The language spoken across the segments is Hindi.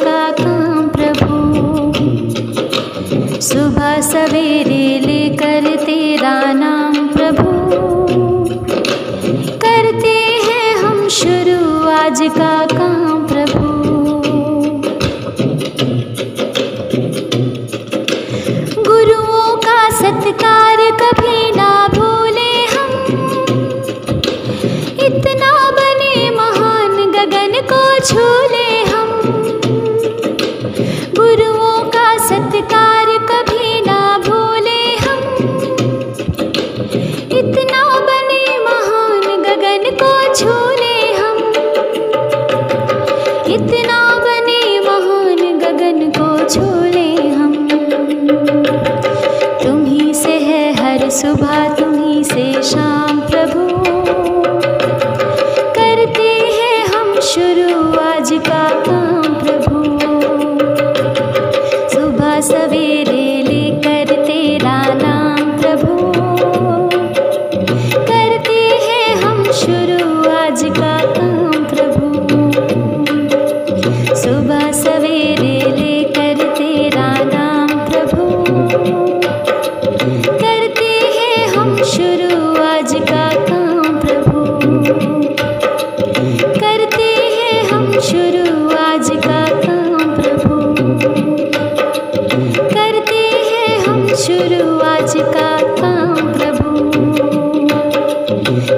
का काम प्रभु। सुबह सवेरे लेकर तेरा नाम प्रभु, करते हैं हम शुरू आज का काम प्रभु। गुरुओं का सत्कार कभी ना भूले हम, इतना बने महान गगन को छू ले हम। गुरुओं का सत्कार कभी ना भूले हम, इतना बने महान गगन को छू ले हम। इतना बने महान गगन को छू ले हम। तुम्ही से है हर सुबह, तुम्ही से शाम प्रभु, करते हैं हम शुरू आज का काम प्रभु। सुबह सवेरे लेकर तेरा नाम प्रभु, करते हैं हम शुरू आज का काम प्रभु। सुबह सवेरे लेकर तेरा नाम प्रभु, करते हैं हम शुरू आज का काम प्रभु। करते हैं हम शुरू आज का काम प्रभु, करते हैं हम शुरू आज का काम प्रभु,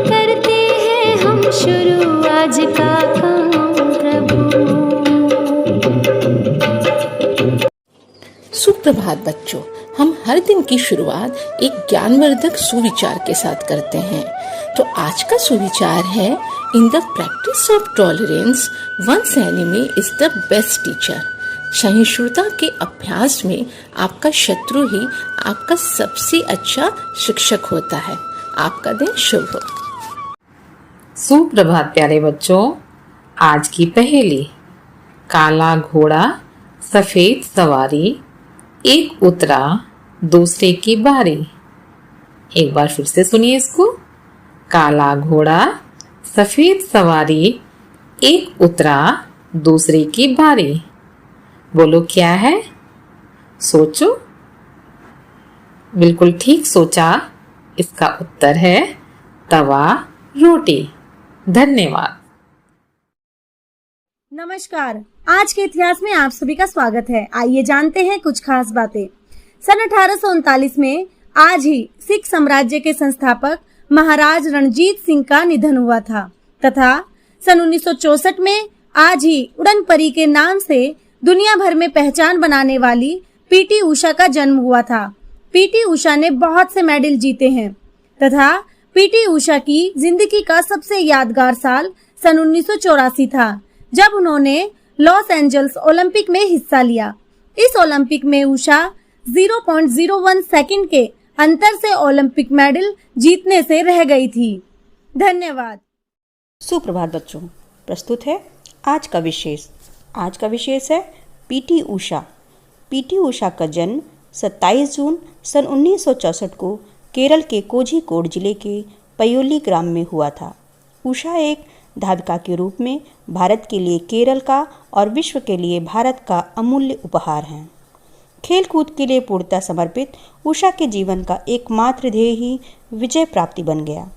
करते हैं हम शुरू आज का काम प्रभु। सुप्रभात बच्चों, हम हर दिन की शुरुआत एक ज्ञानवर्धक सुविचार के साथ करते हैं। तो आज का सुविचार है, in the practice of tolerance one's enemy is the best teacher. सहिष्णुता के अभ्यास में आपका शत्रु ही आपका सबसे अच्छा शिक्षक होता है। आपका दिन शुभ हो। सुप्रभात प्यारे बच्चों। आज की पहेली, काला घोड़ा सफेद सवारी, एक उतरा दूसरे की बारी। एक बार फिर से सुनिए इसको। काला घोड़ा सफेद सवारी, एक उतरा दूसरे की बारी। बोलो क्या है? सोचो। बिल्कुल ठीक सोचा। इसका उत्तर है तवा रोटी। धन्यवाद। नमस्कार, आज के इतिहास में आप सभी का स्वागत है। आइए जानते हैं कुछ खास बातें। सन 1839 में आज ही सिख साम्राज्य के संस्थापक महाराज रणजीत सिंह का निधन हुआ था तथा सन 1964 में आज ही उड़न परी के नाम से दुनिया भर में पहचान बनाने वाली पीटी उषा का जन्म हुआ था। पीटी उषा ने बहुत से मेडल जीते हैं तथा पीटी उषा की जिंदगी का सबसे यादगार साल सन 1984 था, जब उन्होंने लॉस एंजल्स ओलंपिक में हिस्सा लिया। इस ओलंपिक में उषा 0.01 सेकंड के अंतर से ओलंपिक मेडल जीतने से रह गई थी। धन्यवाद। सुप्रभात बच्चों, प्रस्तुत है आज का विशेष। आज का विशेष है पीटी उषा। पीटी उषा का जन्म 27 जून सन 1964 को केरल के कोझिकोड जिले के पयोली ग्राम में हुआ था। उषा एक धाविका के रूप में भारत के लिए केरल का और विश्व के लिए भारत का अमूल्य उपहार हैं। खेल कूद के लिए पूर्णतः समर्पित उषा के जीवन का एकमात्र ध्येय ही विजय प्राप्ति बन गया।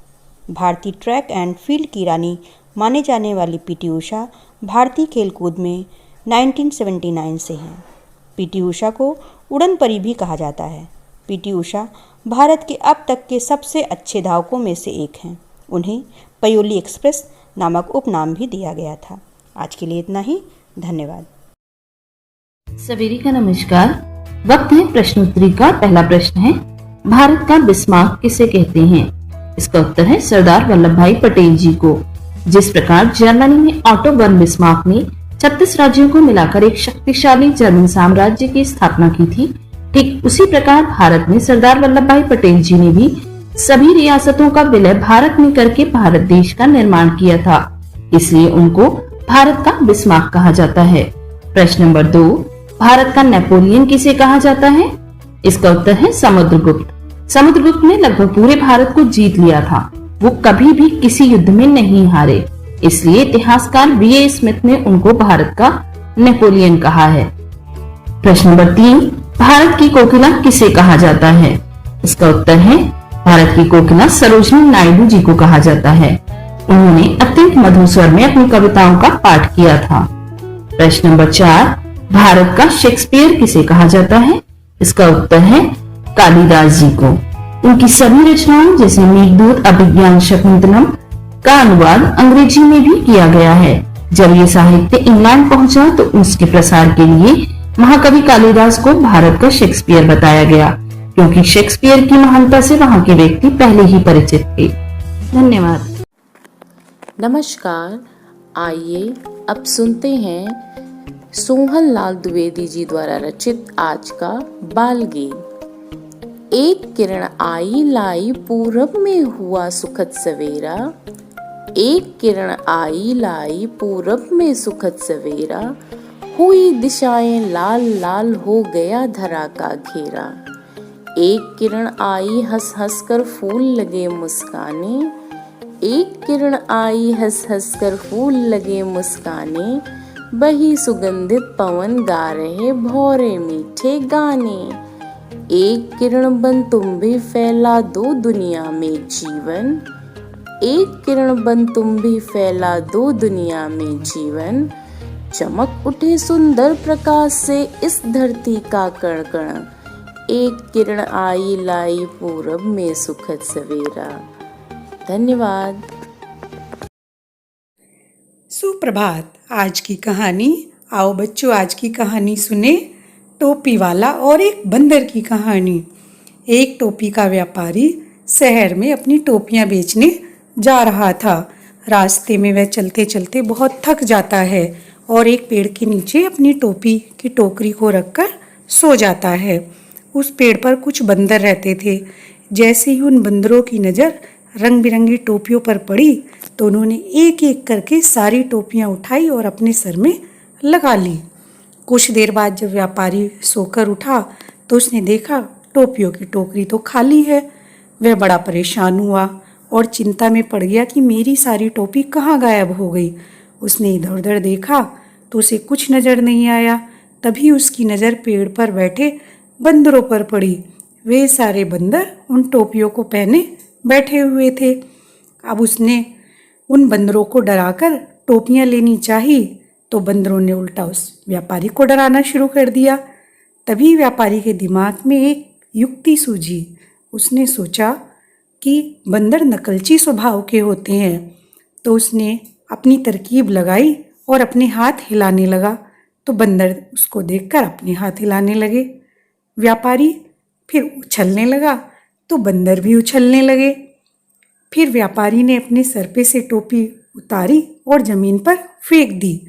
भारतीय ट्रैक एंड फील्ड की रानी माने जाने वाली पीटी उषा भारतीय खेलकूद में 1979 से हैं। पीटी उषा को उड़न परी भी कहा जाता है। पीटी उषा भारत के अब तक के सबसे अच्छे धावकों में से एक हैं। उन्हें पयोली एक्सप्रेस नामक उपनाम भी दिया गया था। आज के लिए इतना ही। धन्यवाद। सवेरे का नमस्कार। वक्त है प्रश्नोत्तरी का। पहला प्रश्न है, भारत का बिस्मार्क किसे कहते हैं? इसका उत्तर है सरदार वल्लभ भाई पटेल जी को। जिस प्रकार जर्मनी में ऑटो वन बिस्मार्क ने 36 राज्यों को मिलाकर एक शक्तिशाली जर्मन साम्राज्य की स्थापना की थी, ठीक उसी प्रकार भारत में सरदार वल्लभ भाई पटेल जी ने भी सभी रियासतों का विलय भारत में करके भारत देश का निर्माण किया था। इसलिए उनको भारत का बिस्मार्क कहा जाता है। प्रश्न नंबर 2, भारत का नेपोलियन किसे कहा जाता है? इसका उत्तर है समुद्रगुप्त। समुद्रगुप्त ने लगभग पूरे भारत को जीत लिया था। वो कभी भी किसी युद्ध में नहीं हारे, इसलिए इतिहासकार वी.ए. स्मिथ ने उनको भारत का नेपोलियन कहा है। प्रश्न नंबर 3, भारत की कोकिला किसे कहा जाता है? इसका उत्तर है भारत की कोकिला सरोजिनी नायडू जी को कहा जाता है। उन्होंने अत्यंत मधुर स्वर में अपनी कविताओं का पाठ किया था। प्रश्न नंबर 4, भारत का शेक्सपियर किसे कहा जाता है? इसका उत्तर है कालिदास जी को। उनकी सभी रचनाओं जैसे मेघदूत, अभिज्ञान शकुंतलम का अनुवाद अंग्रेजी में भी किया गया है। जब ये साहित्य इंग्लैंड पहुंचा तो उसके प्रसार के लिए महाकवि कालिदास को भारत का शेक्सपियर बताया गया, क्योंकि शेक्सपियर की महानता से वहां के व्यक्ति पहले ही परिचित थे। धन्यवाद। नमस्कार, आइए अब सुनते हैं सोहन लाल द्विवेदी जी द्वारा रचित आज का बाल गीत। एक किरण आई लाई पूरब में हुआ सुखद सवेरा, एक किरण आई लाई पूरब में सुखद सवेरा, हुई दिशाएं लाल लाल हो गया धरा का घेरा। एक किरण आई हंस हंस कर फूल लगे मुस्काने, एक किरण आई हंस हंस कर फूल लगे मुस्काने, बही सुगंधित पवन गा रहे भौरे मीठे गाने। एक किरण बन तुम भी फैला दो दुनिया में जीवन, एक किरण बन तुम भी फैला दो दुनिया में जीवन, चमक उठे सुंदर प्रकाश से इस धरती का कण कण, एक किरण आई लाई पूरब में सुखद सवेरा। धन्यवाद। सुप्रभात। आज की कहानी, आओ बच्चों आज की कहानी सुने। टोपी वाला और एक बंदर की कहानी। एक टोपी का व्यापारी शहर में अपनी टोपियां बेचने जा रहा था। रास्ते में वह चलते चलते बहुत थक जाता है और एक पेड़ के नीचे अपनी टोपी की टोकरी को रखकर सो जाता है। उस पेड़ पर कुछ बंदर रहते थे। जैसे ही उन बंदरों की नज़र रंग बिरंगी टोपियों पर पड़ी तो उन्होंने एक एक करके सारी टोपियां उठाई और अपने सर में लगा ली। कुछ देर बाद जब व्यापारी सोकर उठा तो उसने देखा टोपियों की टोकरी तो खाली है। वह बड़ा परेशान हुआ और चिंता में पड़ गया कि मेरी सारी टोपी कहाँ गायब हो गई। उसने इधर उधर देखा तो उसे कुछ नज़र नहीं आया। तभी उसकी नज़र पेड़ पर बैठे बंदरों पर पड़ी। वे सारे बंदर उन टोपियों को पहने बैठे हुए थे। अब उसने उन बंदरों को डराकर टोपियां लेनी चाहिए तो बंदरों ने उल्टा उस व्यापारी को डराना शुरू कर दिया। तभी व्यापारी के दिमाग में एक युक्ति सूझी। उसने सोचा कि बंदर नकलची स्वभाव के होते हैं, तो उसने अपनी तरकीब लगाई और अपने हाथ हिलाने लगा तो बंदर उसको देखकर अपने हाथ हिलाने लगे। व्यापारी फिर उछलने लगा तो बंदर भी उछलने लगे। फिर व्यापारी ने अपने सर पे से टोपी उतारी और ज़मीन पर फेंक दी।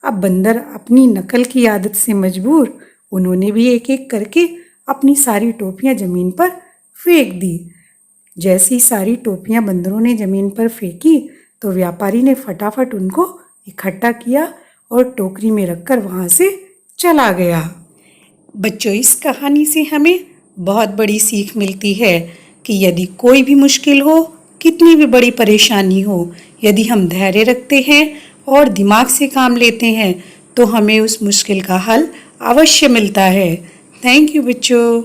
अब बंदर अपनी नकल की आदत से मजबूर उन्होंने भी एक एक करके अपनी सारी टोपियां ज़मीन पर फेंक दी। जैसी सारी टोपियां बंदरों ने ज़मीन पर फेंकी तो व्यापारी ने फटाफट उनको इकट्ठा किया और टोकरी में रखकर वहाँ से चला गया। बच्चों, इस कहानी से हमें बहुत बड़ी सीख मिलती है कि यदि कोई भी मुश्किल हो, कितनी भी बड़ी परेशानी हो, यदि हम धैर्य रखते हैं और दिमाग से काम लेते हैं तो हमें उस मुश्किल का हल अवश्य मिलता है। थैंक यू बच्चों।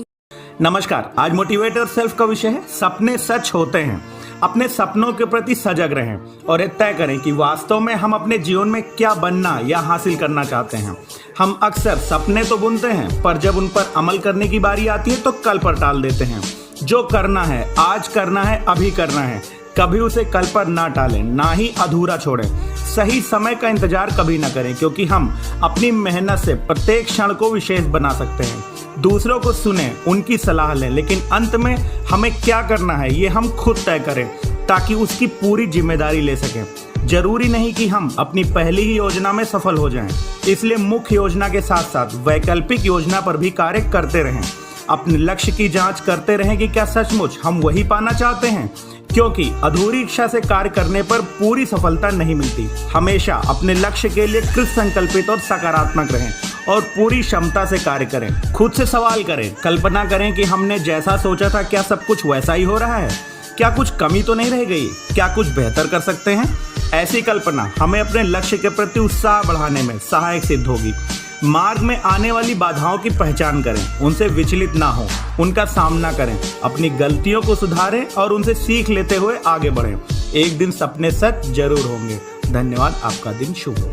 नमस्कार। आज मोटिवेट और सेल्फ का विषय है सपने सच होते हैं। अपने सपनों के प्रति सजग रहें और ये तय करें कि वास्तव में हम अपने जीवन में क्या बनना या हासिल करना चाहते हैं। हम अक्सर सपने तो बुनते हैं, पर जब उन पर अमल करने की बारी आती है तो कल पर टाल देते हैं। जो करना है आज करना है, अभी करना है। कभी उसे कल पर ना टालें, ना ही अधूरा छोड़ें। सही समय का इंतजार कभी ना करें, क्योंकि हम अपनी मेहनत से प्रत्येक क्षण को विशेष बना सकते हैं। दूसरों को सुने, उनकी सलाह लें, लेकिन अंत में हमें क्या करना है ये हम खुद तय करें ताकि उसकी पूरी जिम्मेदारी ले सकें। जरूरी नहीं कि हम अपनी पहली ही योजना में सफल हो जाएं, इसलिए मुख्य योजना के साथ साथ वैकल्पिक योजना पर भी कार्य करते रहें। अपने लक्ष्य की जांच करते रहें कि क्या सचमुच हम वही पाना चाहते हैं, क्योंकि अधूरी इच्छा से कार्य करने पर पूरी सफलता नहीं मिलती। हमेशा अपने लक्ष्य के लिए कृत संकल्पित और सकारात्मक रहें और पूरी क्षमता से कार्य करें। खुद से सवाल करें, कल्पना करें कि हमने जैसा सोचा था क्या सब कुछ वैसा ही हो रहा है, क्या कुछ कमी तो नहीं रह गई, क्या कुछ बेहतर कर सकते हैं। ऐसी कल्पना हमें अपने लक्ष्य के प्रति उत्साह बढ़ाने में सहायक सिद्ध होगी। मार्ग में आने वाली बाधाओं की पहचान करें, उनसे विचलित ना हो, उनका सामना करें, अपनी गलतियों को सुधारें और उनसे सीख लेते हुए आगे बढ़ें। एक दिन सपने सच जरूर होंगे। धन्यवाद। आपका दिन शुभ हो।